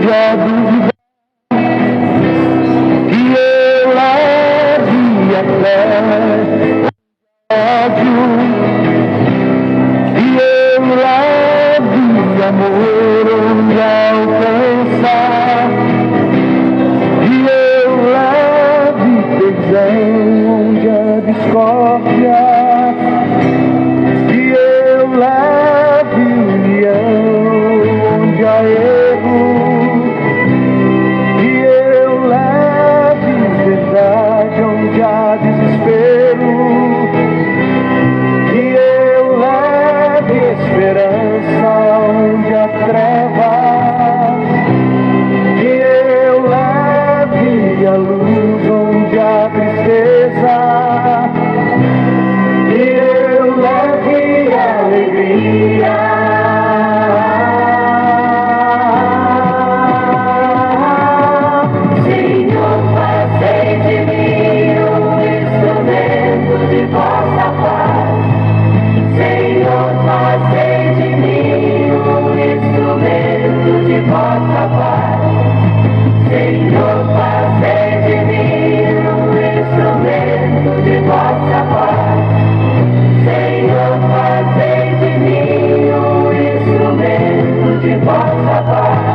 a dúvida que eu leve até ódio, que eu leve amor onde alcançar, que eu leve perdão onde a discórdia, que eu leve união onde há erro, que eu leve verdade onde há desespero, que eu leve esperança onde há trevas, que eu leve a luz onde há tristeza, que eu leve a alegria. Senhor, fazei de mim um instrumento de vossa paz. Senhor, fazei de mim um instrumento de vossa paz. Senhor, fazei de mim um instrumento de vossa paz. Senhor, fazei de mim um instrumento de vossa paz.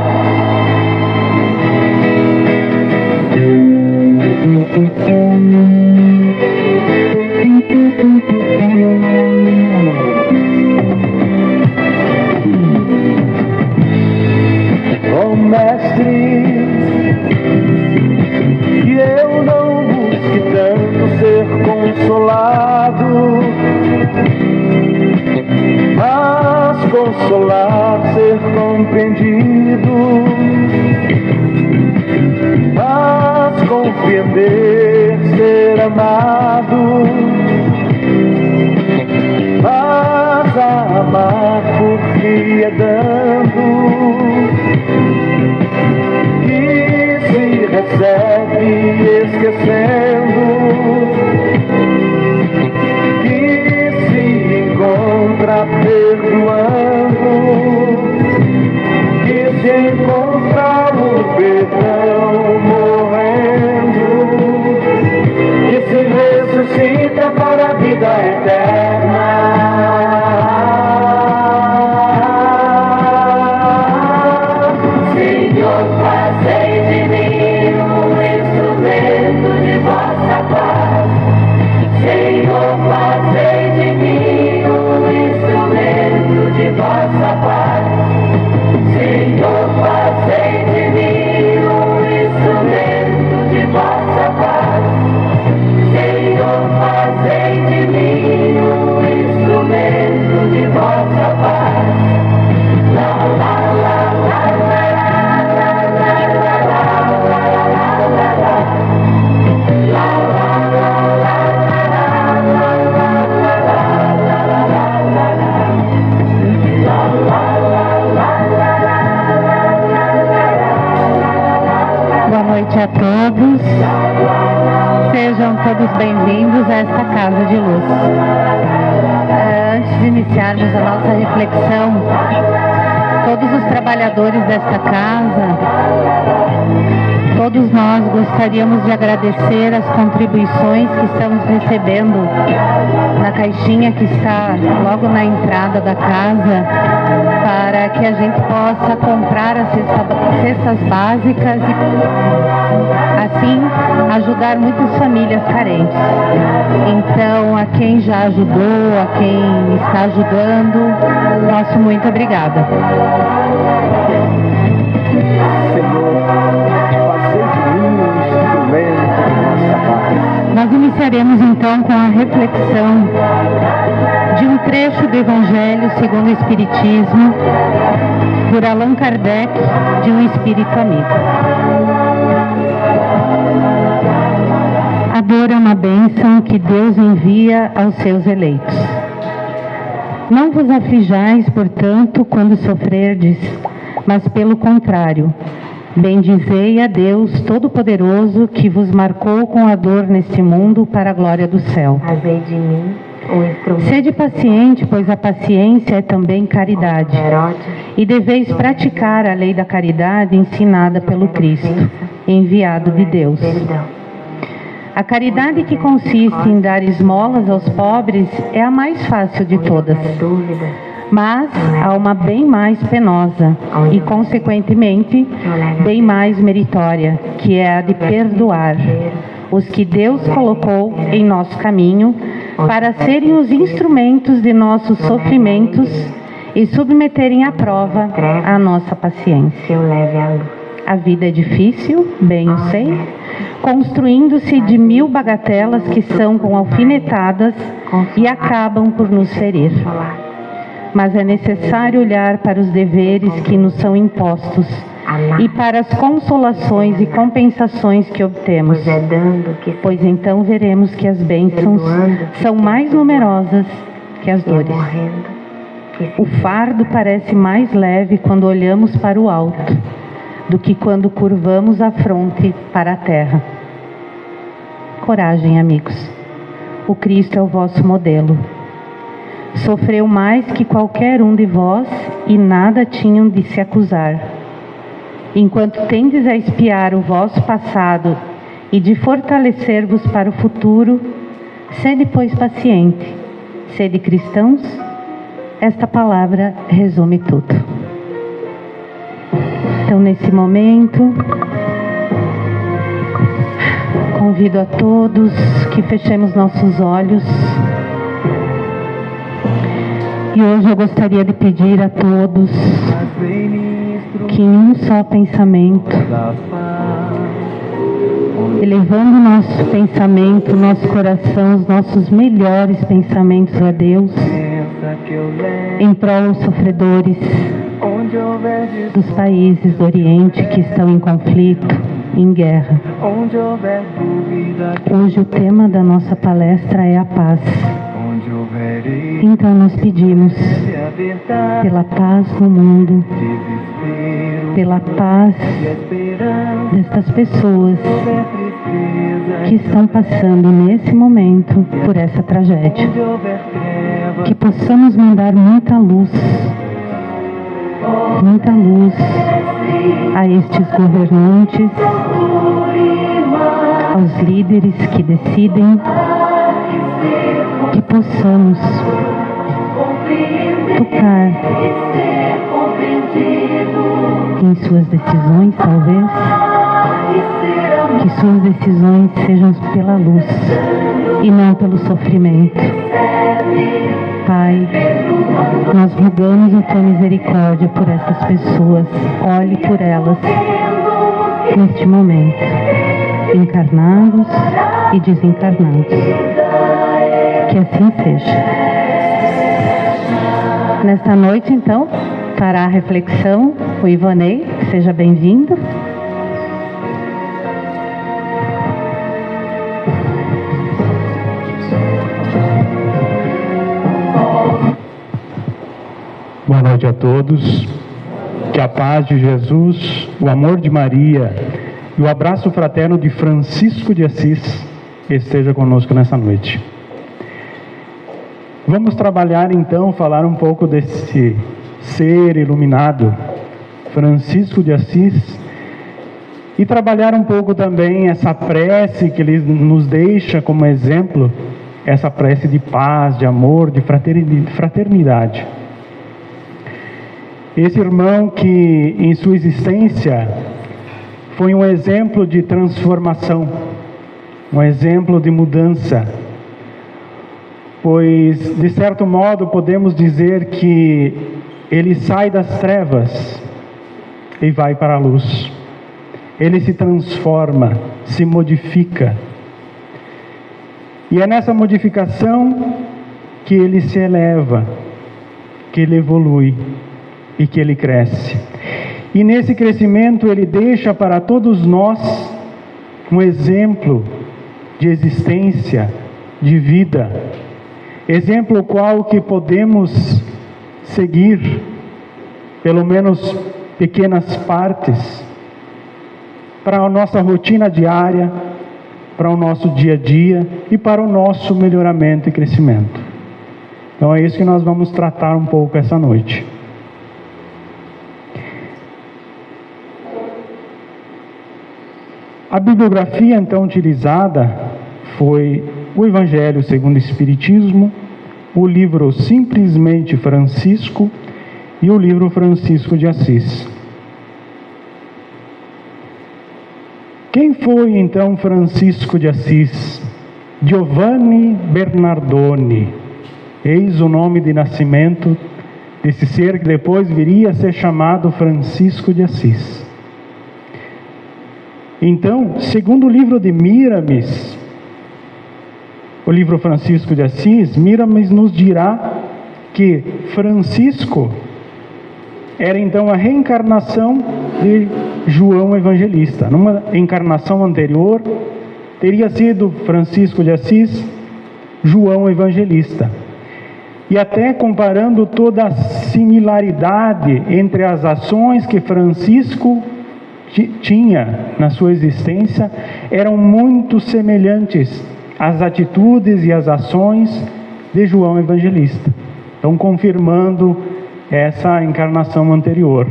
Oh, mestre, que eu não busque tanto ser consolado, mas consolar, ser compreendido, mas compreender, ser amado, mas amar porque é dando que se recebe esquecendo, que se encontra perdoando, que se encontra o perdão morrendo, que se ressuscita para a vida eterna. Senhor, fazei de mim um instrumento de vossa paz. Senhor, fazei de mim um instrumento de vossa paz. Senhor, fazei de mim um instrumento de vossa paz. Senhor, fazei de mim um instrumento de vossa paz. La la la la la. Boa noite a todos, sejam todos bem-vindos a esta Casa de Luz. Antes de iniciarmos a nossa reflexão, todos os trabalhadores desta casa, todos nós gostaríamos de agradecer as contribuições que estamos recebendo na caixinha que está logo na entrada da casa, para que a gente possa comprar as cestas básicas e assim ajudar muitas famílias carentes. Então, a quem já ajudou, a quem está ajudando, nosso muito obrigada. Nós iniciaremos então com a reflexão de um trecho do Evangelho segundo o Espiritismo, por Allan Kardec, de um espírito amigo. A dor é uma bênção que Deus envia aos seus eleitos. Não vos aflijais, portanto, quando sofrerdes, mas pelo contrário, bendizei a Deus Todo-Poderoso, que vos marcou com a dor neste mundo para a glória do céu. Fazei de mim Sede paciente, pois a paciência é também caridade. E deveis praticar a lei da caridade ensinada pelo Cristo, enviado de Deus. A caridade que consiste em dar esmolas aos pobres é a mais fácil de todas. Mas há uma bem mais penosa e, consequentemente, bem mais meritória, que é a de perdoar os que Deus colocou em nosso caminho para serem os instrumentos de nossos sofrimentos e submeterem à prova a nossa paciência. A vida é difícil, bem o sei, construindo-se de 1000 bagatelas que são com alfinetadas e acabam por nos ferir. Mas é necessário olhar para os deveres que nos são impostos e para as consolações e compensações que obtemos, pois então veremos que as bênçãos são mais numerosas que as dores. O fardo parece mais leve quando olhamos para o alto do que quando curvamos a fronte para a terra. Coragem, amigos. O Cristo é o vosso modelo. Sofreu mais que qualquer um de vós e nada tinham de se acusar. Enquanto tendes a espiar o vosso passado e de fortalecer-vos para o futuro, sede, pois, paciente, sede cristãos. Esta palavra resume tudo. Então, nesse momento, convido a todos que fechemos nossos olhos. E hoje eu gostaria de pedir a todos que em um só pensamento, elevando nosso pensamento, nosso coração, os nossos melhores pensamentos a Deus, em prol dos sofredores dos países do Oriente que estão em conflito, em guerra. Hoje o tema da nossa palestra é a paz. Então nós pedimos pela paz no mundo, pela paz destas pessoas que estão passando nesse momento por essa tragédia. Que possamos mandar muita luz a estes governantes, aos líderes que decidem, que possamos tocar em suas decisões, talvez, que suas decisões sejam pela luz e não pelo sofrimento. Pai, nós rogamos a tua misericórdia por essas pessoas. Olhe por elas neste momento, encarnados e desencarnados. Que assim seja. Nesta noite, então, fará a reflexão o Ivonei. Seja bem-vindo. Boa noite a todos. Que a paz de Jesus, o amor de Maria e o abraço fraterno de Francisco de Assis esteja conosco nessa noite. Vamos trabalhar então, falar um pouco desse ser iluminado, Francisco de Assis, e trabalhar um pouco também essa prece que ele nos deixa como exemplo, essa prece de paz, de amor, de fraternidade. Esse irmão que em sua existência foi um exemplo de transformação, um exemplo de mudança, pois de certo modo podemos dizer que ele sai das trevas e vai para a luz. Ele se transforma, se modifica. E é nessa modificação que ele se eleva, que ele evolui e que ele cresce. E nesse crescimento ele deixa para todos nós um exemplo de existência, de vida. Exemplo qual que podemos seguir, pelo menos pequenas partes, para a nossa rotina diária, para o nosso dia a dia e para o nosso melhoramento e crescimento. Então é isso que nós vamos tratar um pouco essa noite. A bibliografia então utilizada foi o Evangelho segundo o Espiritismo, o livro Simplesmente Francisco e o livro Francisco de Assis. Quem foi então Francisco de Assis? Giovanni Bernardoni, eis o nome de nascimento desse ser que depois viria a ser chamado Francisco de Assis. Então, segundo o livro de Miramis, o livro Francisco de Assis, Miramis nos dirá que Francisco era então a reencarnação de João Evangelista. Numa encarnação anterior, teria sido Francisco de Assis, João Evangelista. E até comparando toda a similaridade entre as ações que Francisco tinha na sua existência, eram muito semelhantes às atitudes e às ações de João Evangelista. Então, confirmando essa encarnação anterior.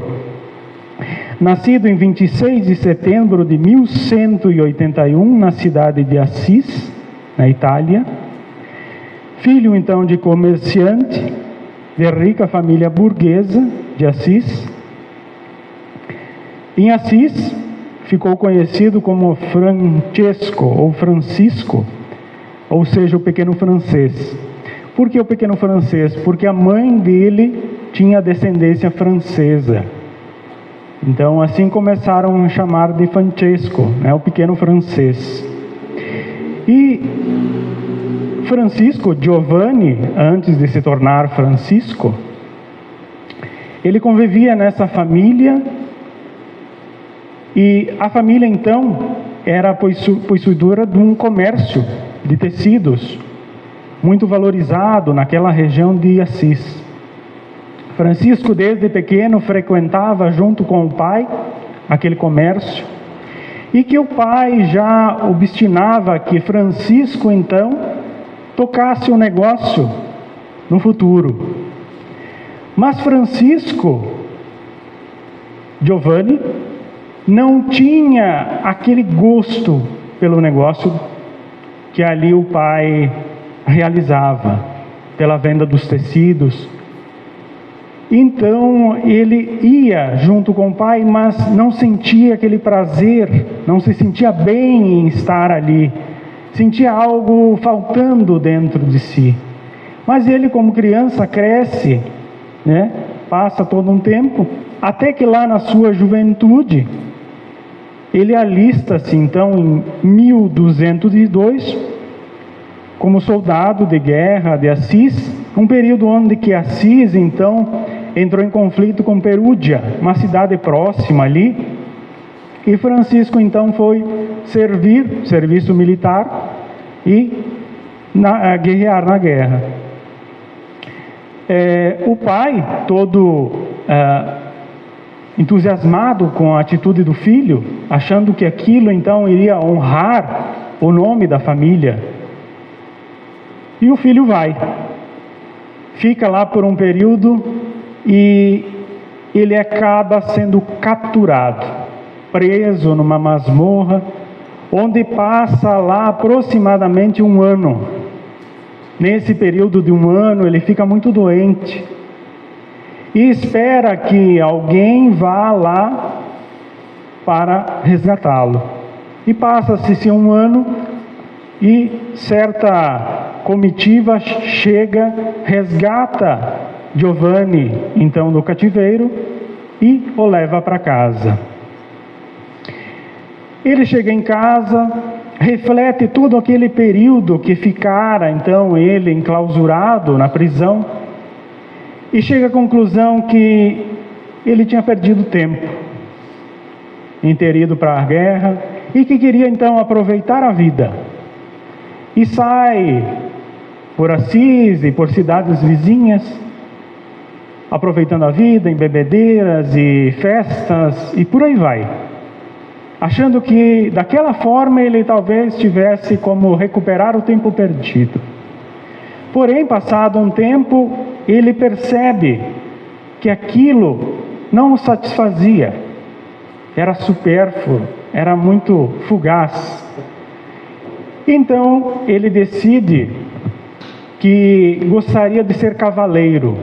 Nascido em 26 de setembro de 1181, na cidade de Assis, na Itália, filho então de comerciante, de rica família burguesa de Assis. Em Assis, ficou conhecido como Francesco ou Francisco, ou seja, o pequeno francês. Por que o pequeno francês? Porque a mãe dele tinha descendência francesa. Então, assim começaram a chamar de Francesco, né, o pequeno francês. E Francisco, Giovanni, antes de se tornar Francisco, ele convivia nessa família. E a família então era possuidora de um comércio de tecidos muito valorizado naquela região de Assis. Francisco desde pequeno frequentava junto com o pai aquele comércio, e que o pai já obstinava que Francisco então tocasse o negócio no futuro. Mas Francisco, Giovanni, não tinha aquele gosto pelo negócio que ali o pai realizava, pela venda dos tecidos. Então ele ia junto com o pai, mas não sentia aquele prazer, não se sentia bem em estar ali, sentia algo faltando dentro de si. Mas ele, como criança, cresce, né? Passa todo um tempo, até que lá na sua juventude, ele alista-se então em 1202 como soldado de guerra de Assis, um período onde que Assis então entrou em conflito com Perúdia, uma próxima ali, e Francisco então foi serviço militar e guerrear na guerra. O pai, todo entusiasmado com a atitude do filho, achando que aquilo então iria honrar o nome da família. E o filho vai, fica lá por um período e ele acaba sendo capturado, preso numa masmorra, onde passa lá aproximadamente um ano. Nesse período de um ano ele fica muito doente e espera que alguém vá lá para resgatá-lo. E passa-se um ano e certa comitiva chega, resgata Giovanni então do cativeiro e o leva para casa. Ele chega em casa, reflete todo aquele período que ficara então ele enclausurado na prisão, e chega à conclusão que ele tinha perdido tempo em ter ido para a guerra e que queria então aproveitar a vida. E sai por Assis e por cidades vizinhas, aproveitando a vida em bebedeiras e festas e por aí vai, achando que daquela forma ele talvez tivesse como recuperar o tempo perdido. Porém, passado um tempo, ele percebe que aquilo não o satisfazia, era supérfluo, era muito fugaz. Então, ele decide que gostaria de ser cavaleiro.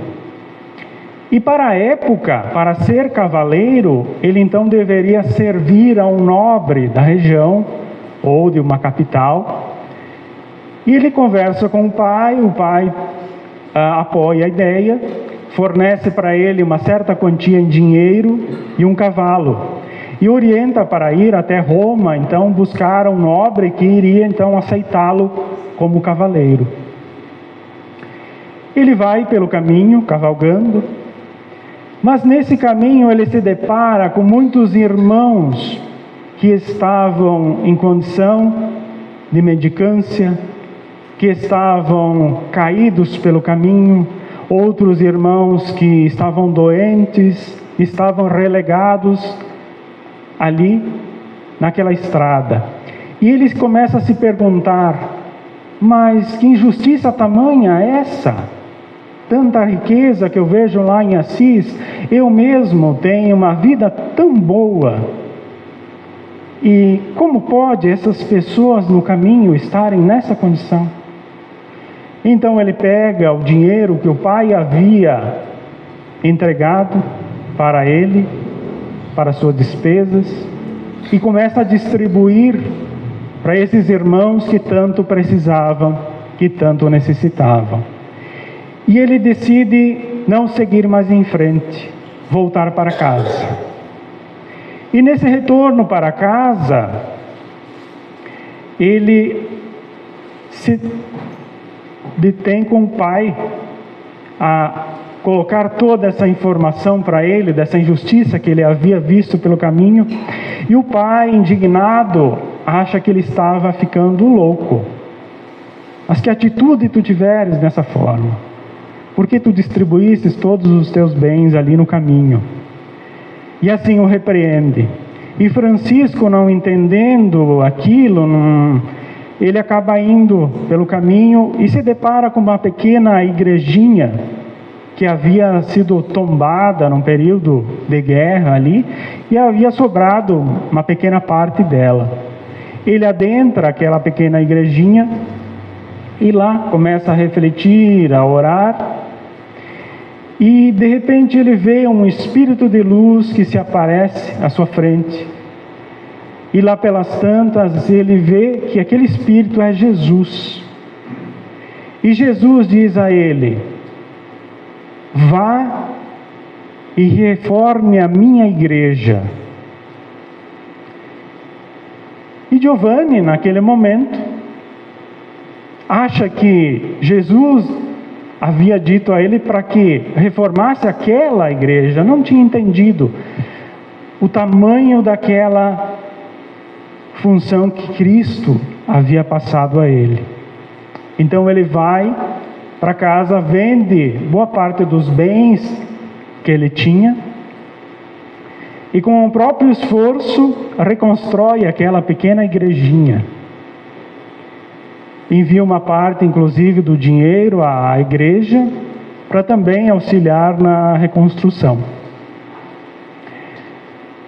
E para a época, para ser cavaleiro, ele então deveria servir a um nobre da região ou de uma capital. E ele conversa com o pai apoia a ideia, fornece para ele uma certa quantia em dinheiro e um cavalo. E orienta para ir até Roma, então buscar um nobre que iria então aceitá-lo como cavaleiro. Ele vai pelo caminho, cavalgando, mas nesse caminho ele se depara com muitos irmãos que estavam em condição de mendicância, que estavam caídos pelo caminho, outros irmãos que estavam doentes, estavam relegados ali naquela estrada. E eles começam a se perguntar: mas que injustiça tamanha é essa? Tanta riqueza que eu vejo lá em Assis, eu mesmo tenho uma vida tão boa. E como pode essas pessoas no caminho estarem nessa condição? Então ele pega o dinheiro que o pai havia entregado para ele, para suas despesas, e começa a distribuir para esses irmãos que tanto precisavam, que tanto necessitavam. E ele decide não seguir mais em frente, voltar para casa. E nesse retorno para casa, ele se detém com o pai a colocar toda essa informação para ele, dessa injustiça que ele havia visto pelo caminho. E o pai, indignado, acha que ele estava ficando louco. Mas que atitude tu tiveres dessa forma? Por que tu distribuístes todos os teus bens ali no caminho? E assim o repreende. E Francisco, não entendendo aquilo, ele acaba indo pelo caminho e se depara com uma pequena igrejinha que havia sido tombada num período de guerra ali, e havia sobrado uma pequena parte dela. Ele adentra aquela pequena igrejinha e lá começa a refletir, a orar. E de repente ele vê um espírito de luz que se aparece à sua frente. E lá pelas tantas ele vê que aquele espírito é Jesus. E Jesus diz a ele: vá e reforme a minha igreja. E Giovanni, naquele momento, acha que Jesus havia dito a ele para que reformasse aquela igreja. Não tinha entendido o tamanho daquela função que Cristo havia passado a ele. Então ele vai para casa, vende boa parte dos bens que ele tinha e com o próprio esforço reconstrói aquela pequena igrejinha. Envia uma parte, inclusive, do dinheiro à igreja para também auxiliar na reconstrução.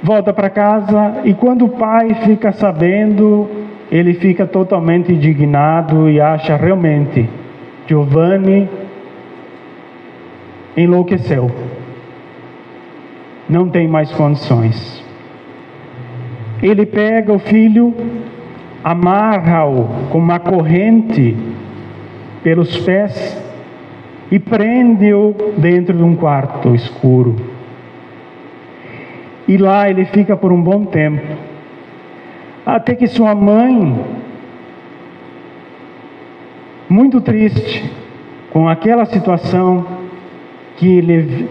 Volta para casa e quando o pai fica sabendo, ele fica totalmente indignado e acha realmente Giovanni enlouqueceu. Não tem mais condições. Ele pega o filho, amarra-o com uma corrente pelos pés e prende-o dentro de um quarto escuro. E lá ele fica por um bom tempo, até que sua mãe, muito triste com aquela situação que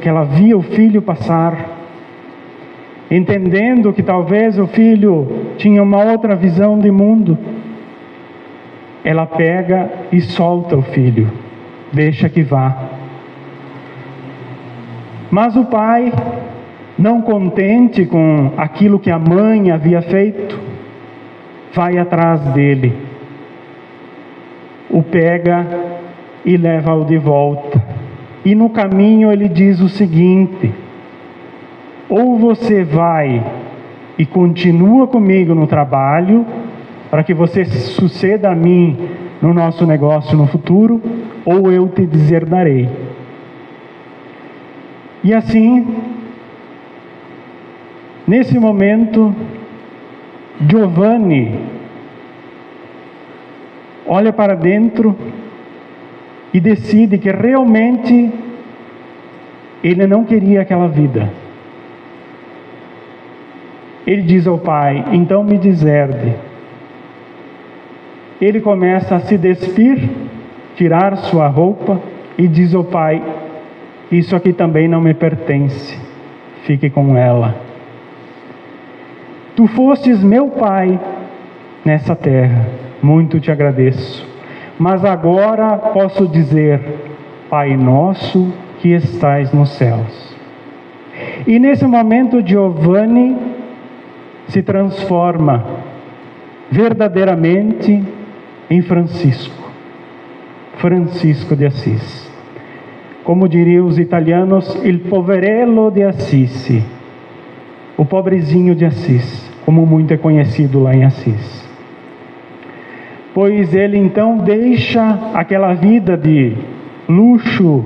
ela via o filho passar, entendendo que talvez o filho tinha uma outra visão de mundo, ela pega e solta o filho, deixa que vá. Mas o pai, não contente com aquilo que a mãe havia feito, vai atrás dele, o pega e leva-o de volta. E no caminho ele diz o seguinte: ou você vai e continua comigo no trabalho, para que você suceda a mim no nosso negócio no futuro, ou eu te deserdarei. E assim, nesse momento, Giovanni olha para dentro e decide que realmente ele não queria aquela vida. Ele diz ao pai: então me deserde. Ele começa a se despir, tirar sua roupa e diz ao pai: isso aqui também não me pertence, fique com ela. Tu fostes meu pai nessa terra, muito te agradeço. Mas agora posso dizer: Pai nosso que estais nos céus. E nesse momento Giovanni se transforma verdadeiramente em Francisco de Assis. Como diriam os italianos, il poverello de Assisi, o pobrezinho de Assis, como muito é conhecido lá em Assis. Pois ele então deixa aquela vida de luxo,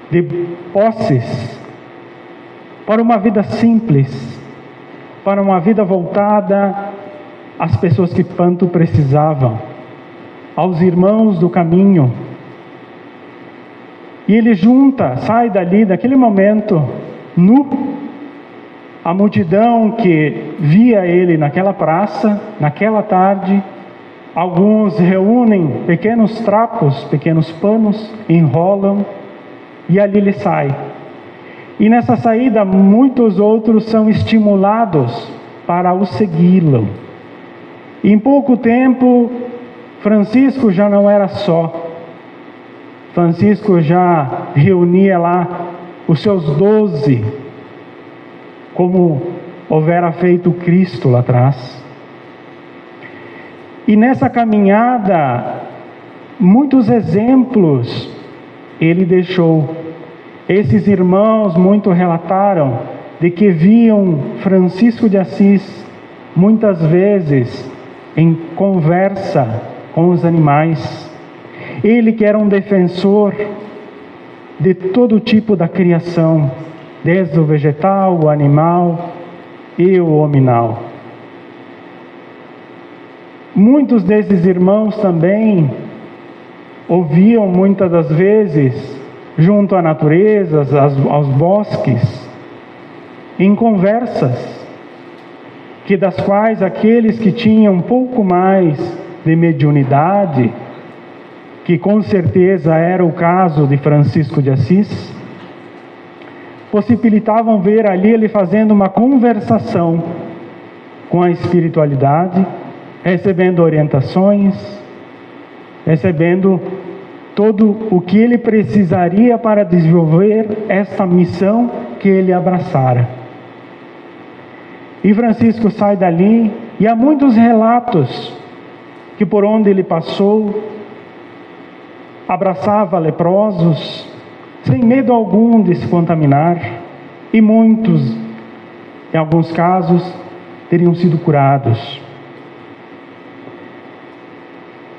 de posses, para uma vida simples, para uma vida voltada às pessoas que tanto precisavam, aos irmãos do caminho. E ele sai dali, daquele momento, nu, a multidão que via ele naquela praça, naquela tarde. Alguns reúnem pequenos trapos, pequenos panos, enrolam e ali ele sai. E nessa saída muitos outros são estimulados para o segui-lo. Em pouco tempo, Francisco já não era só. Francisco já reunia lá os seus 12, como houvera feito Cristo lá atrás. E nessa caminhada, muitos exemplos ele deixou. Esses irmãos muito relataram de que viam Francisco de Assis muitas vezes em conversa com os animais. Ele que era um defensor de todo tipo da criação, desde o vegetal, o animal e o hominal. Muitos desses irmãos também ouviam muitas das vezes, junto à natureza, aos bosques, em conversas, das quais aqueles que tinham um pouco mais de mediunidade, que com certeza era o caso de Francisco de Assis, possibilitavam ver ali ele fazendo uma conversação com a espiritualidade, recebendo orientações, recebendo todo o que ele precisaria para desenvolver esta missão que ele abraçara. E Francisco sai dali, e há muitos relatos que por onde ele passou, abraçava leprosos, sem medo algum de se contaminar, e muitos, em alguns casos, teriam sido curados.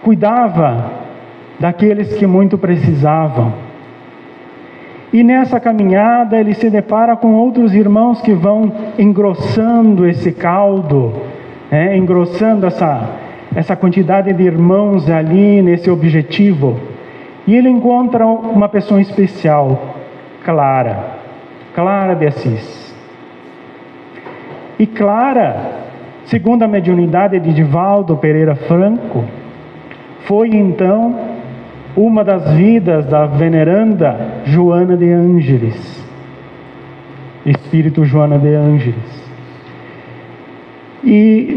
Cuidava daqueles que muito precisavam. E nessa caminhada ele se depara com outros irmãos que vão engrossando esse caldo, engrossando essa quantidade de irmãos ali nesse objetivo. E ele encontra uma pessoa especial, Clara de Assis. E Clara, segundo a mediunidade de Divaldo Pereira Franco, foi então uma das vidas da veneranda Joana de Ângeles, espírito Joana de Ângeles. E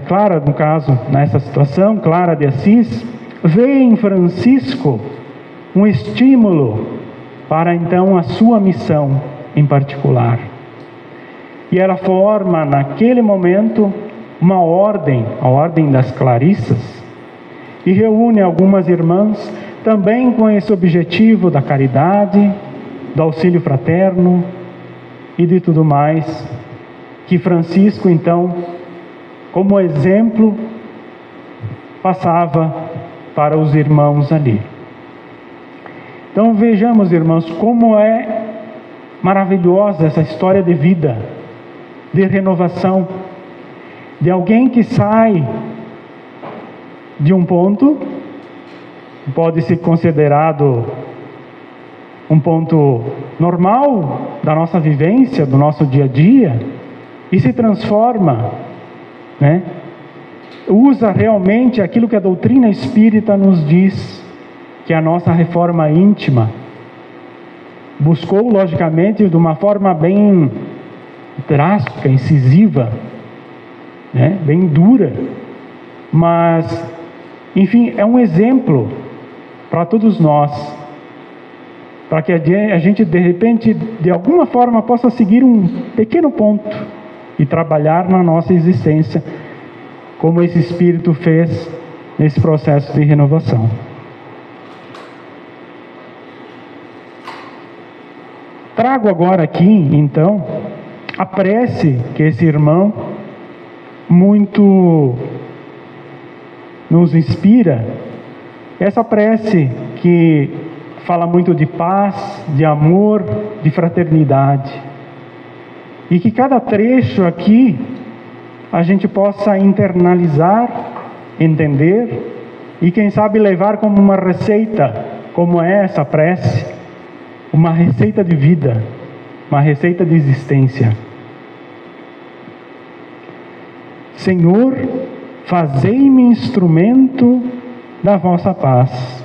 Clara, no caso, nessa situação, Clara de Assis, vê em Francisco um estímulo para então a sua missão em particular. E ela forma naquele momento uma ordem, a Ordem das Clarissas, e reúne algumas irmãs também com esse objetivo da caridade, do auxílio fraterno e de tudo mais, que Francisco, então, como exemplo, passava para os irmãos ali. Então vejamos, irmãos, como é maravilhosa essa história de vida, de renovação, de alguém que sai de um ponto, pode ser considerado um ponto normal da nossa vivência, do nosso dia a dia, e se transforma, né? Usa realmente aquilo que a doutrina espírita nos diz, que é a nossa reforma íntima. Buscou, logicamente, de uma forma bem drástica, incisiva, né? Bem dura, mas, enfim, é um exemplo para todos nós, para que a gente, de repente, de alguma forma, possa seguir um pequeno ponto e trabalhar na nossa existência, como esse Espírito fez nesse processo de renovação. Trago agora aqui, então, a prece que esse irmão muito nos inspira. Essa prece que fala muito de paz, de amor, de fraternidade. E que cada trecho aqui a gente possa internalizar, entender e quem sabe levar como uma receita, como é essa prece, uma receita de vida, uma receita de existência. Senhor, fazei-me instrumento da vossa paz.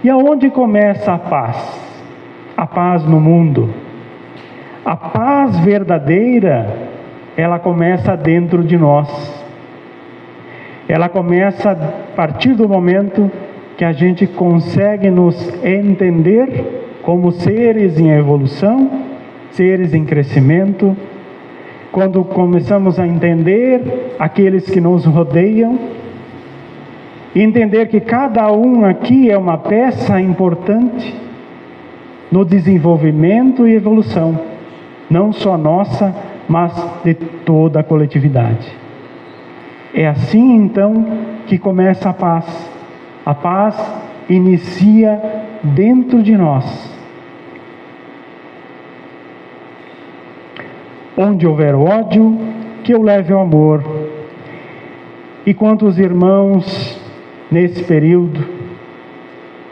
E aonde começa a paz? A paz no mundo. A paz verdadeira, ela começa dentro de nós. Ela começa a partir do momento que a gente consegue nos entender como seres em evolução, seres em crescimento, quando começamos a entender aqueles que nos rodeiam, e entender que cada um aqui é uma peça importante no desenvolvimento e evolução, não só nossa, mas de toda a coletividade. É assim então que começa a paz. A paz inicia dentro de nós. Onde houver ódio, que eu leve o amor. E quantos irmãos nesse período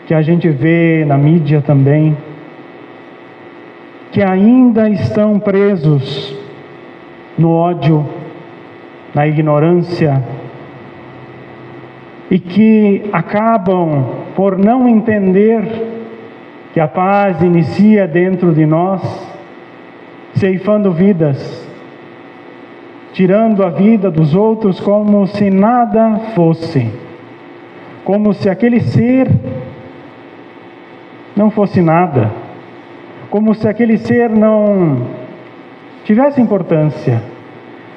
que a gente vê na mídia também, que ainda estão presos no ódio, na ignorância, e que acabam por não entender que a paz inicia dentro de nós, ceifando vidas, tirando a vida dos outros como se nada fosse, como se aquele ser não fosse nada, como se aquele ser não tivesse importância,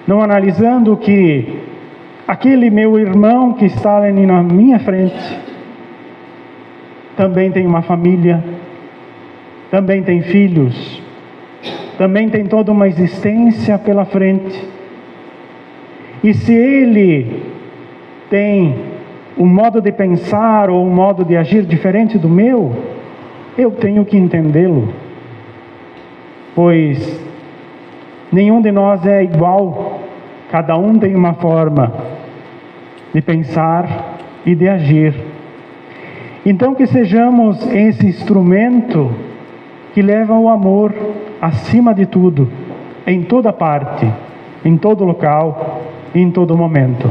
não analisando que aquele meu irmão que está ali na minha frente também tem uma família, também tem filhos, também tem toda uma existência pela frente. E se ele tem um modo de pensar ou um modo de agir diferente do meu, eu tenho que entendê-lo, pois nenhum de nós é igual, cada um tem uma forma de pensar e de agir. Então que sejamos esse instrumento que leva o amor acima de tudo, em toda parte, em todo local, em todo momento.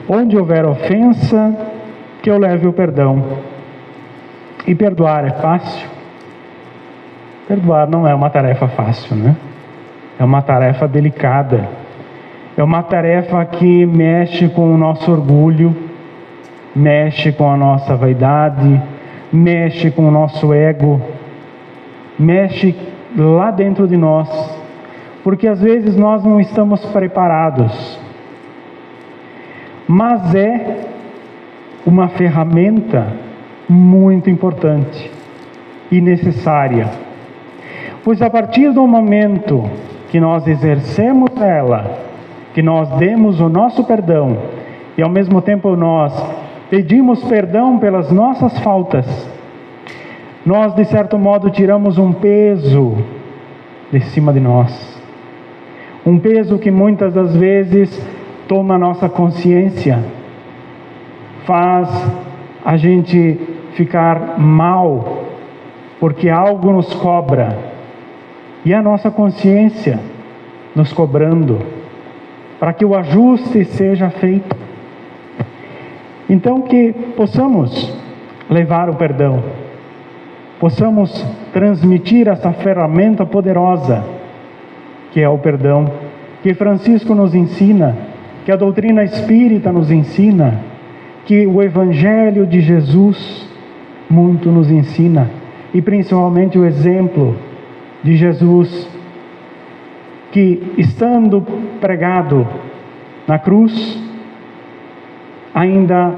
Onde houver ofensa, que eu leve o perdão. E perdoar é fácil? Perdoar não é uma tarefa fácil, né? É uma tarefa delicada. É uma tarefa que mexe com o nosso orgulho, mexe com a nossa vaidade, mexe com o nosso ego, mexe lá dentro de nós, porque às vezes nós não estamos preparados. mas é uma ferramenta muito importante e necessária. Pois a partir do momento que nós exercemos ela, que nós demos o nosso perdão e ao mesmo tempo nós pedimos perdão pelas nossas faltas, nós de certo modo tiramos um peso de cima de nós. Um peso que muitas das vezes toma a nossa consciência, faz a gente ficar mal, porque algo nos cobra, e a nossa consciência nos cobrando, para que o ajuste seja feito. Então que possamos levar o perdão, possamos transmitir essa ferramenta poderosa, que é o perdão, que Francisco nos ensina, que a doutrina espírita nos ensina, que o Evangelho de Jesus muito nos ensina, e principalmente o exemplo de Jesus, que estando pregado na cruz, ainda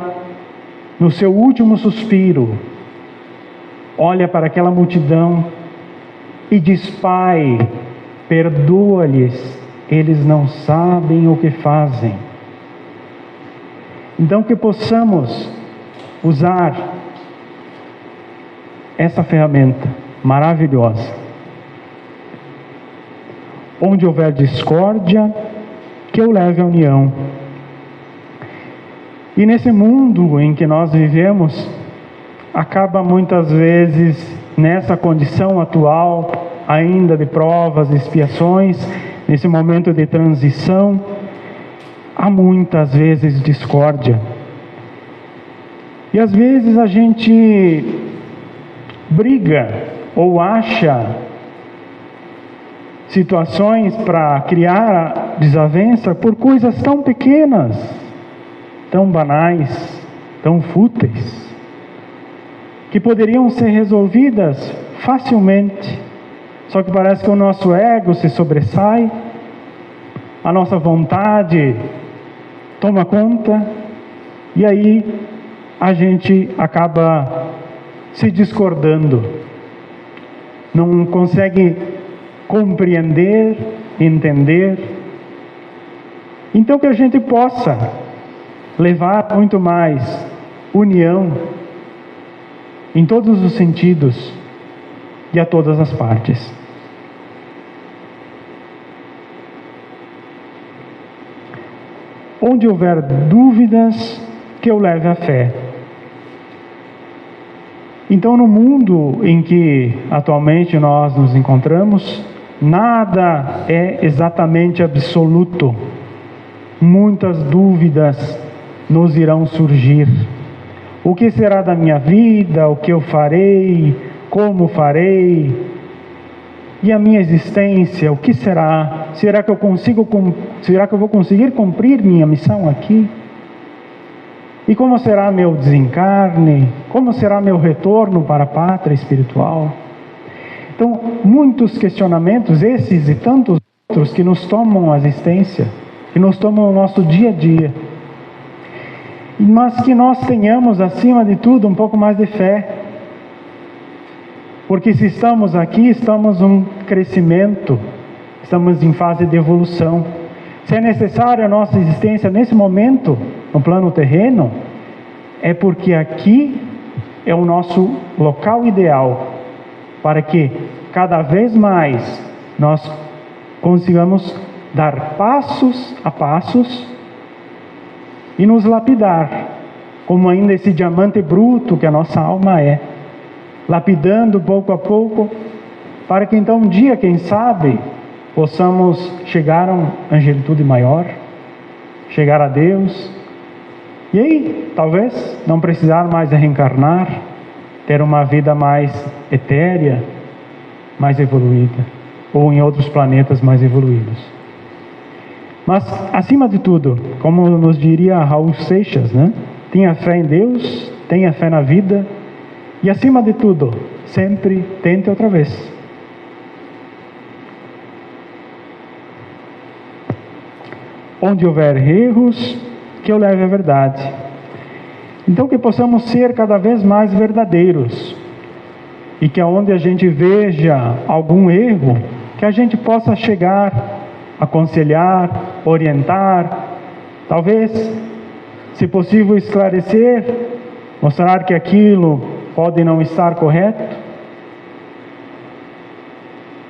no seu último suspiro, olha para aquela multidão e diz: Pai, perdoa-lhes, eles não sabem o que fazem. Então que possamos usar essa ferramenta maravilhosa. Onde houver discórdia, que eu leve a união. E nesse mundo em que nós vivemos, acaba muitas vezes, nessa condição atual, ainda de provas, de expiações, nesse momento de transição, há muitas vezes discórdia. E às vezes a gente briga ou acha situações para criar desavença por coisas tão pequenas, tão banais, tão fúteis, que poderiam ser resolvidas facilmente. Só que parece que o nosso ego se sobressai, a nossa vontade toma conta, e aí a gente acaba se discordando, não consegue compreender, entender. Então que a gente possa levar muito mais união em todos os sentidos e a todas as partes. Onde houver dúvidas, que eu leve a fé. Então, no mundo em que atualmente nós nos encontramos, nada é exatamente absoluto. Muitas dúvidas nos irão surgir. O que será da minha vida? O que eu farei? Como farei? E a minha existência, o que será? Será que eu vou conseguir cumprir minha missão aqui? E como será meu desencarne? Como será meu retorno para a pátria espiritual? Então, muitos questionamentos, esses e tantos outros, que nos tomam a existência, que nos tomam o nosso dia a dia. Mas que nós tenhamos, acima de tudo, um pouco mais de fé. Porque se estamos aqui, estamos em um crescimento, estamos em fase de evolução. Se é necessária a nossa existência nesse momento, no plano terreno, é porque aqui é o nosso local ideal, para que cada vez mais nós consigamos dar passos a passos e nos lapidar, como ainda esse diamante bruto que a nossa alma é, lapidando pouco a pouco, para que então um dia, quem sabe, possamos chegar a uma angelitude maior, chegar a Deus, e aí talvez não precisar mais reencarnar, ter uma vida mais etérea, mais evoluída, ou em outros planetas mais evoluídos. Mas acima de tudo, como nos diria Raul Seixas, né? Tenha fé em Deus, tenha fé na vida, e acima de tudo, sempre tente outra vez. Onde houver erros, que eu leve à verdade. Então que possamos ser cada vez mais verdadeiros, e que aonde a gente veja algum erro, que a gente possa chegar, aconselhar, orientar, talvez, se possível, esclarecer, mostrar que aquilo pode não estar correto.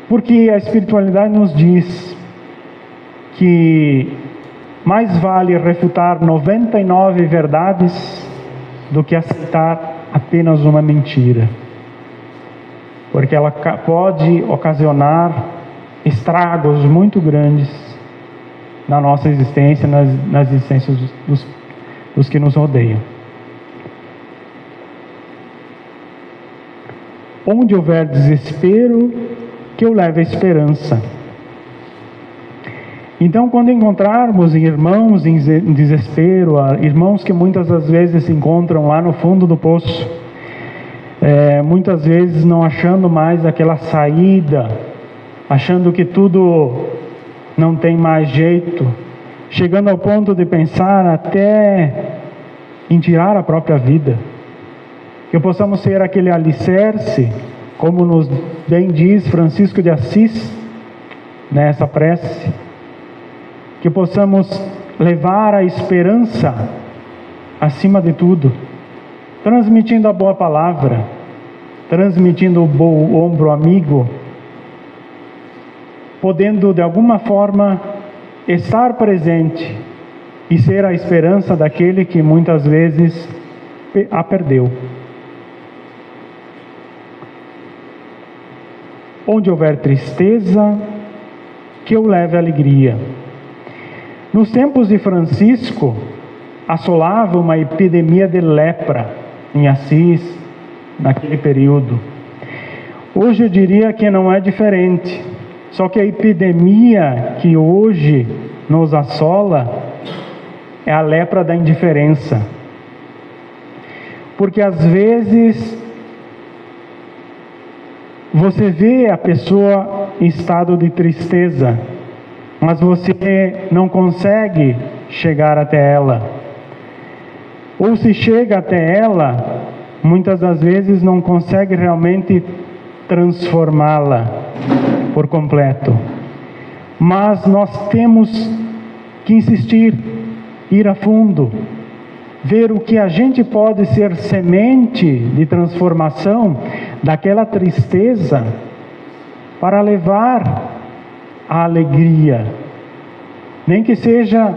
Porque a espiritualidade nos diz que mais vale refutar 99 verdades do que aceitar apenas uma mentira. Porque ela pode ocasionar estragos muito grandes na nossa existência, nas existências dos que nos rodeiam. Onde houver desespero, que eu leve a esperança. Então, quando encontrarmos irmãos em desespero, irmãos que muitas das vezes se encontram lá no fundo do poço, muitas vezes não achando mais aquela saída, achando que tudo não tem mais jeito, chegando ao ponto de pensar até em tirar a própria vida, que possamos ser aquele alicerce, como nos bem diz Francisco de Assis nessa prece, que possamos levar a esperança acima de tudo, transmitindo a boa palavra, transmitindo o bom ombro amigo, podendo de alguma forma estar presente e ser a esperança daquele que muitas vezes a perdeu. Onde houver tristeza, que eu leve alegria. Nos tempos de Francisco, assolava uma epidemia de lepra em Assis, naquele período. Hoje eu diria que não é diferente, só que a epidemia que hoje nos assola é a lepra da indiferença. Porque às vezes você vê a pessoa em estado de tristeza, mas você não consegue chegar até ela. Ou se chega até ela, muitas das vezes não consegue realmente transformá-la por completo. Mas nós temos que insistir, ir a fundo, ver o que a gente pode ser semente de transformação daquela tristeza para levar a alegria. Nem que seja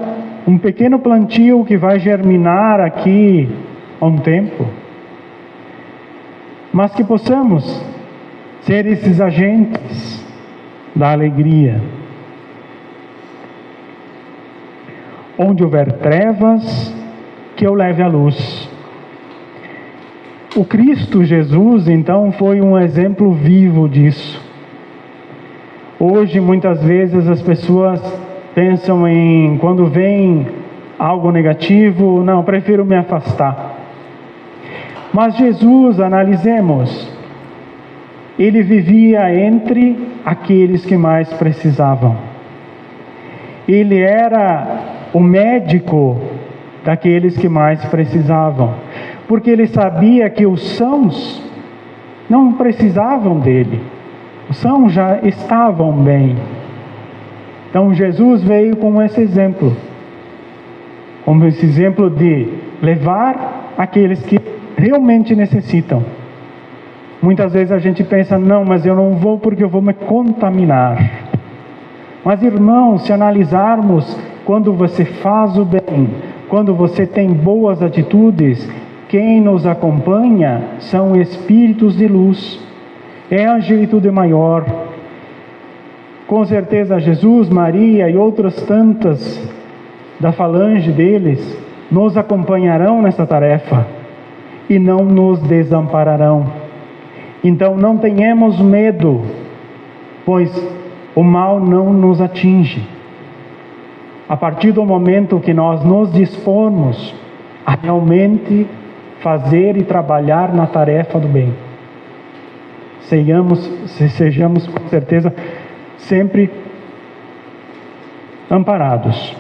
um pequeno plantio que vai germinar aqui há um tempo, mas que possamos ser esses agentes da alegria. Onde houver trevas, que eu leve a luz. O Cristo Jesus, então, foi um exemplo vivo disso. Hoje, muitas vezes, as pessoas pensam em, quando vem algo negativo, não, prefiro me afastar. Mas Jesus, analisemos, ele vivia entre aqueles que mais precisavam. Ele era o médico daqueles que mais precisavam, porque ele sabia que os sãos não precisavam dele, os sãos já estavam bem. Então Jesus veio com esse exemplo, como esse exemplo de levar aqueles que realmente necessitam. Muitas vezes a gente pensa, não, mas eu não vou porque eu vou me contaminar. Mas irmãos, se analisarmos, quando você faz o bem, quando você tem boas atitudes, quem nos acompanha são espíritos de luz, é a angelitude maior. Com certeza Jesus, Maria e outras tantas da falange deles nos acompanharão nessa tarefa e não nos desampararão. Então não tenhamos medo, pois o mal não nos atinge. A partir do momento que nós nos dispormos a realmente fazer e trabalhar na tarefa do bem, sejamos com certeza sempre amparados.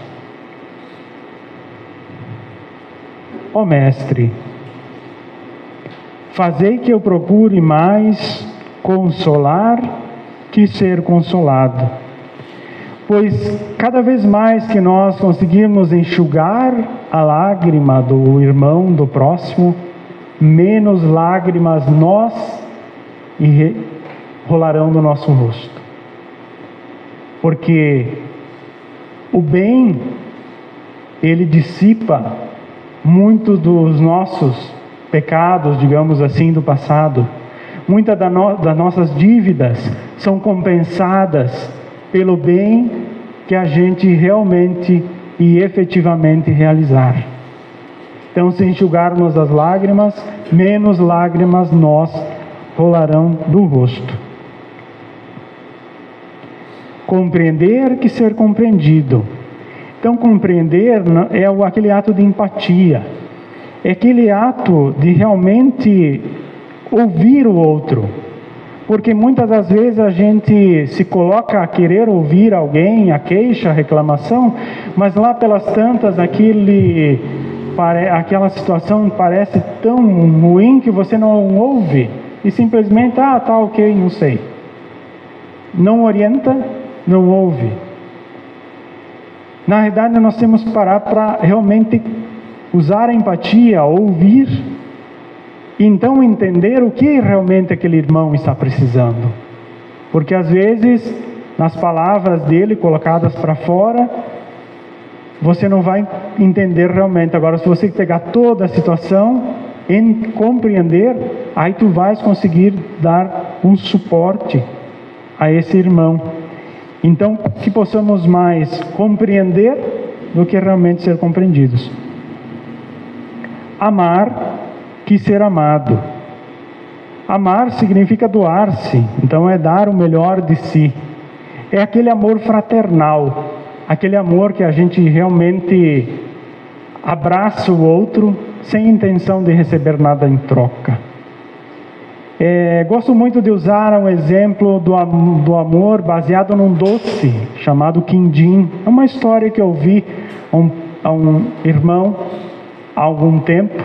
ó Mestre, fazei que eu procure mais consolar que ser consolado. Pois cada vez mais que nós conseguirmos enxugar a lágrima do irmão, do próximo, menos lágrimas nós rolarão do nosso rosto. Porque o bem, ele dissipa muitos dos nossos pecados, digamos assim, do passado. Muitas das nossas dívidas são compensadas pelo bem que a gente realmente e efetivamente realizar. Então, se enxugarmos as lágrimas, menos lágrimas nós rolarão do rosto. Compreender que ser compreendido. Então, compreender é aquele ato de empatia. É aquele ato de realmente ouvir o outro. Porque muitas das vezes a gente se coloca a querer ouvir alguém, a queixa, a reclamação, mas lá pelas tantas aquela situação parece tão ruim que você não ouve e simplesmente, tá ok, não sei. Não orienta, não ouve. Na verdade, nós temos que parar para realmente usar a empatia, ouvir, e então entender o que realmente aquele irmão está precisando. Porque às vezes, nas palavras dele colocadas para fora, você não vai entender realmente. Agora, se você pegar toda a situação, compreender, aí tu vais conseguir dar um suporte a esse irmão. Então, que possamos mais compreender do que realmente ser compreendidos. Amar que ser amado. Amar significa doar-se, então é dar o melhor de si. É aquele amor fraternal, aquele amor que a gente realmente abraça o outro sem intenção de receber nada em troca. Gosto muito de usar um exemplo do amor baseado num doce chamado quindim. É uma história que eu vi a um irmão há algum tempo.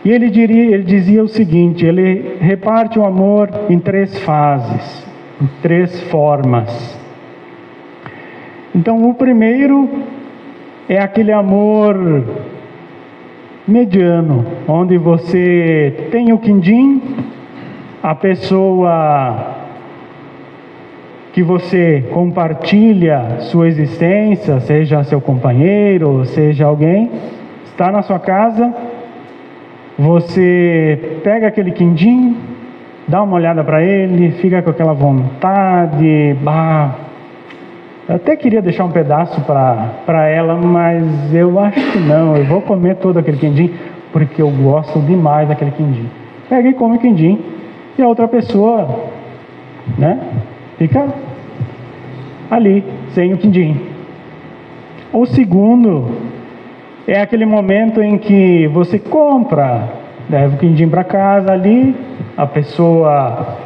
E ele dizia o seguinte: ele reparte o amor em 3 fases, em 3 formas. Então, o primeiro é aquele amor mediano, onde você tem o quindim, a pessoa que você compartilha sua existência, seja seu companheiro, seja alguém, está na sua casa, você pega aquele quindim, dá uma olhada para ele, fica com aquela vontade, eu até queria deixar um pedaço para ela, mas eu acho que não, eu vou comer todo aquele quindim, porque eu gosto demais daquele quindim. Pega e come o quindim, e a outra pessoa, fica ali, sem o quindim. O segundo é aquele momento em que você compra, leva o quindim para casa ali, a pessoa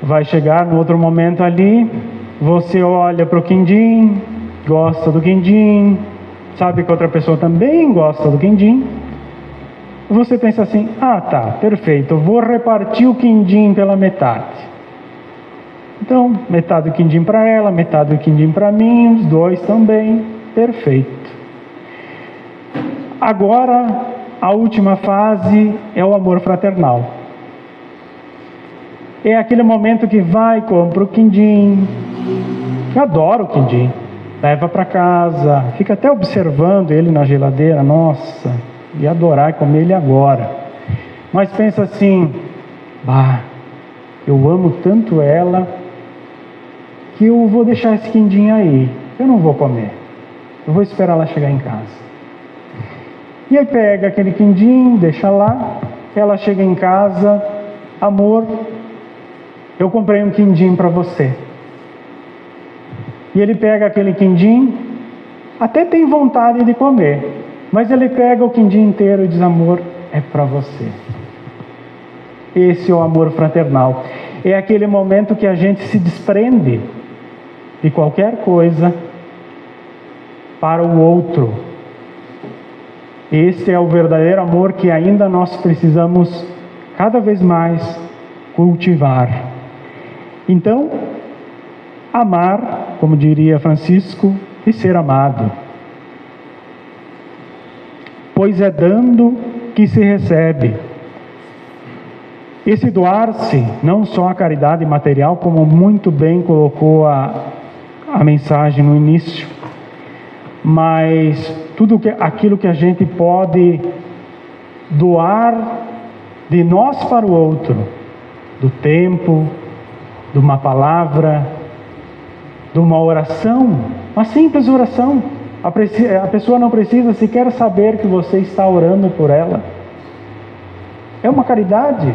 vai chegar no outro momento ali, você olha para o quindim, gosta do quindim, sabe que outra pessoa também gosta do quindim, você pensa assim, tá, perfeito, eu vou repartir o quindim pela metade. Então, metade do quindim para ela, metade do quindim para mim, os 2 também, perfeito. Agora, a última fase é o amor fraternal. É aquele momento que vai, compra o quindim, eu adoro o quindim, leva para casa, fica até observando ele na geladeira, nossa, ia adorar comer ele agora. Mas pensa assim, eu amo tanto ela, que eu vou deixar esse quindim aí, eu não vou comer, eu vou esperar ela chegar em casa. E aí pega aquele quindim, deixa lá, ela chega em casa, amor, eu comprei um quindim para você. E ele pega aquele quindim, até tem vontade de comer, mas ele pega o quindim inteiro e diz, amor, é para você. Esse é o amor fraternal. É aquele momento que a gente se desprende de qualquer coisa para o outro. Este é o verdadeiro amor que ainda nós precisamos cada vez mais cultivar. Então, amar, como diria Francisco, e ser amado. Pois é dando que se recebe. Esse doar-se, não só a caridade material, como muito bem colocou a mensagem no início, mas aquilo que a gente pode doar de nós para o outro, do tempo, de uma palavra, de uma oração, uma simples oração. A pessoa não precisa sequer saber que você está orando por ela. É uma caridade.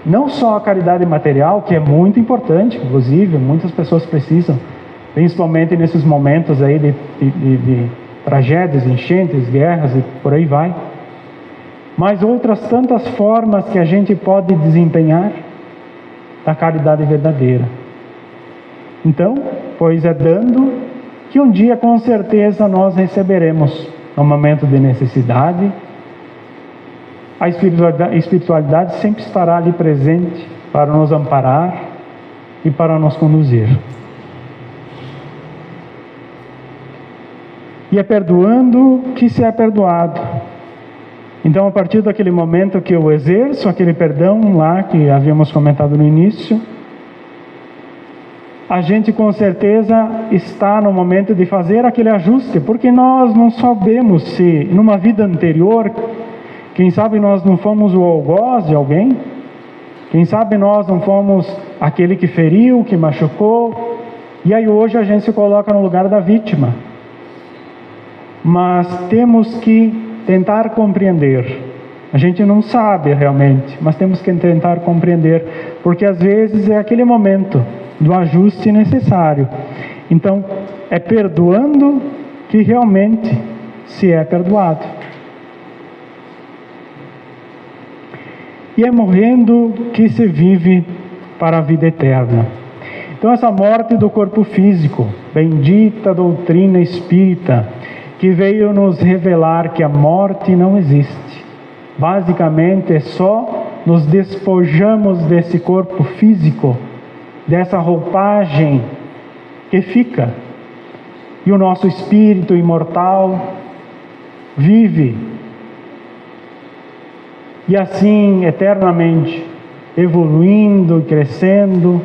Não só a caridade material, que é muito importante, inclusive, muitas pessoas precisam, principalmente nesses momentos aí de tragédias, enchentes, guerras e por aí vai. Mas outras tantas formas que a gente pode desempenhar da caridade verdadeira. Então, pois é dando que um dia com certeza nós receberemos no momento de necessidade. A espiritualidade sempre estará ali presente para nos amparar e para nos conduzir. E é perdoando que se é perdoado. Então, a partir daquele momento que eu exerço aquele perdão lá que havíamos comentado no início, a gente com certeza está no momento de fazer aquele ajuste, porque nós não sabemos se numa vida anterior, quem sabe nós não fomos o algoz de alguém, quem sabe nós não fomos aquele que feriu, que machucou, e aí hoje a gente se coloca no lugar da vítima. Mas temos que tentar compreender. A gente não sabe realmente, mas temos que tentar compreender, porque às vezes é aquele momento do ajuste necessário. Então, é perdoando que realmente se é perdoado. E é morrendo que se vive para a vida eterna. Então, essa morte do corpo físico, bendita doutrina espírita, que veio nos revelar que a morte não existe. Basicamente, é só nos despojamos desse corpo físico, dessa roupagem que fica, e o nosso espírito imortal vive, e assim eternamente, evoluindo e crescendo,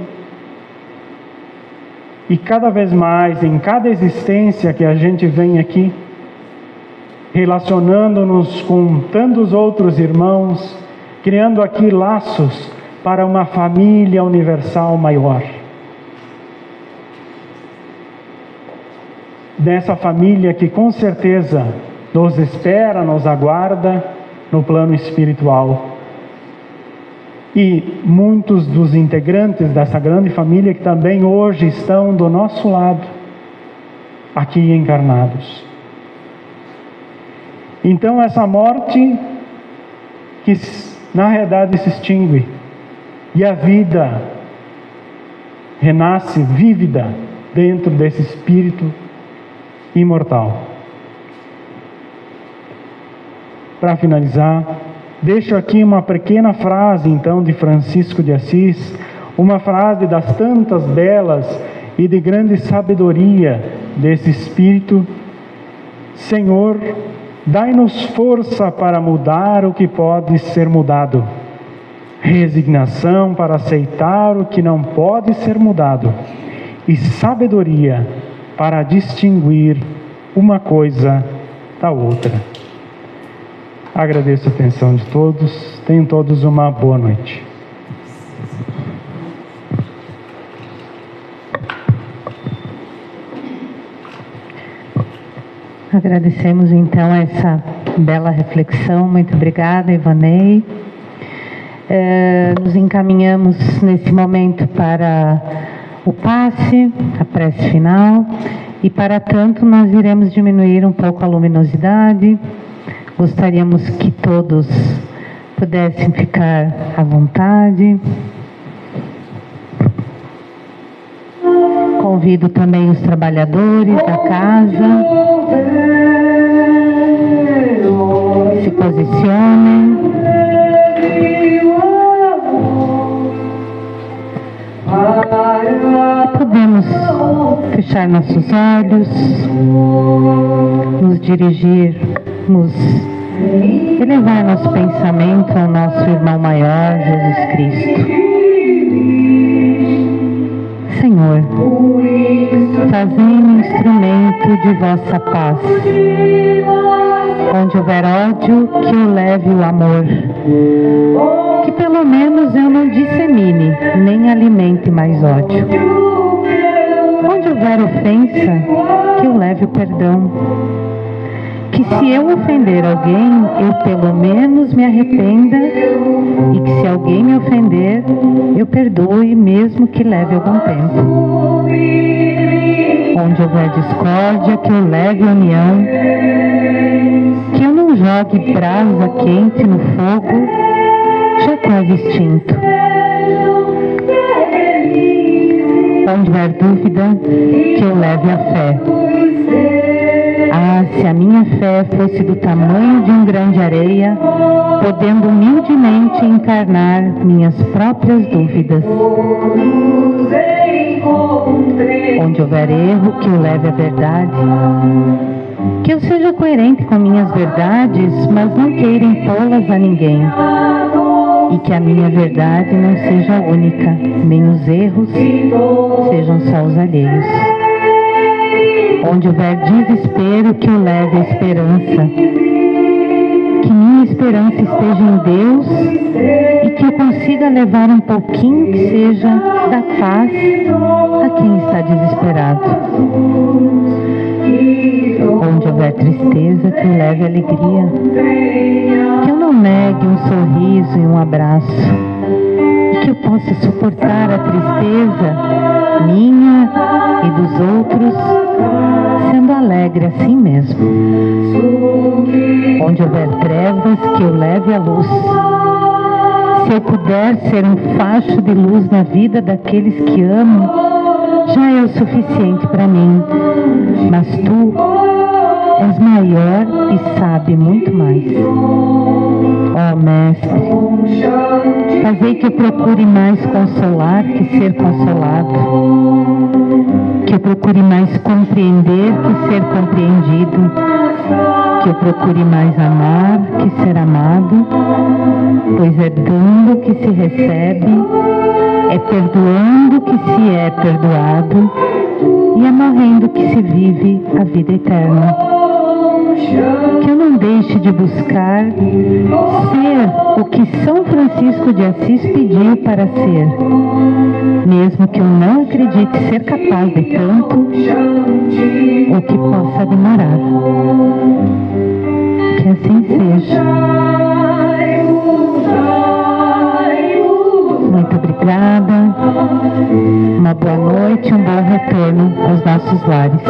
e cada vez mais, em cada existência que a gente vem aqui, relacionando-nos com tantos outros irmãos, criando aqui laços para uma família universal maior. Dessa família que com certeza nos espera, nos aguarda no plano espiritual. E muitos dos integrantes dessa grande família que também hoje estão do nosso lado, aqui encarnados. Então essa morte que na realidade se extingue, e a vida renasce vívida dentro desse espírito imortal. Para finalizar, deixo aqui uma pequena frase então de Francisco de Assis, uma frase das tantas belas e de grande sabedoria desse espírito: Senhor, dai-nos força para mudar o que pode ser mudado, resignação para aceitar o que não pode ser mudado, e sabedoria para distinguir uma coisa da outra. Agradeço a atenção de todos. Tenham todos uma boa noite. Agradecemos então essa bela reflexão. Muito obrigada, Ivanei. Nos encaminhamos nesse momento para o passe, a prece final, e para tanto nós iremos diminuir um pouco a luminosidade. Gostaríamos que todos pudessem ficar à vontade. Convido também os trabalhadores da casa posicionem. Podemos fechar nossos olhos, nos dirigirmos, elevar nosso pensamento ao nosso irmão maior, Jesus Cristo. Senhor, fazei-me instrumento de vossa paz. Onde houver ódio, que eu leve o amor. Que pelo menos eu não dissemine, nem alimente mais ódio. Onde houver ofensa, que eu leve o perdão. Que se eu ofender alguém, eu pelo menos me arrependa, e que se alguém me ofender, eu perdoe, mesmo que leve algum tempo. Onde houver discórdia, que eu leve união. Que eu não jogue brasa quente no fogo, já quase extinto. Onde houver dúvida, que eu leve a fé. Ah, se a minha fé fosse do tamanho de um grão de areia, podendo humildemente encarnar minhas próprias dúvidas. Onde houver erro, que eu leve a verdade. Que eu seja coerente com minhas verdades, mas não queira impô-las a ninguém. E que a minha verdade não seja única, nem os erros sejam só os alheios. Onde houver desespero, que eu leve a esperança. Que minha esperança esteja em Deus e que eu consiga levar um pouquinho que seja da paz a quem está desesperado. Onde houver tristeza, que eu leve alegria. Que eu não negue um sorriso e um abraço. E que eu possa suportar a tristeza minha e dos outros, sendo alegre assim mesmo. Onde houver trevas, que eu leve a luz. Se eu puder ser um facho de luz na vida daqueles que amo, já é o suficiente para mim. Mas tu és maior e sabe muito mais. Ó Mestre, fazei que eu procure mais consolar que ser consolado. Que eu procure mais compreender que ser compreendido. Que eu procure mais amar que ser amado. Pois é dando que se recebe, é perdoando que se é perdoado, e é morrendo que se vive a vida eterna. Que eu não deixe de buscar ser o que São Francisco de Assis pediu para ser, mesmo que eu não acredite ser capaz de tanto, ou que possa demorar. Que assim seja. Muito obrigada. Uma boa noite, um bom retorno aos nossos lares.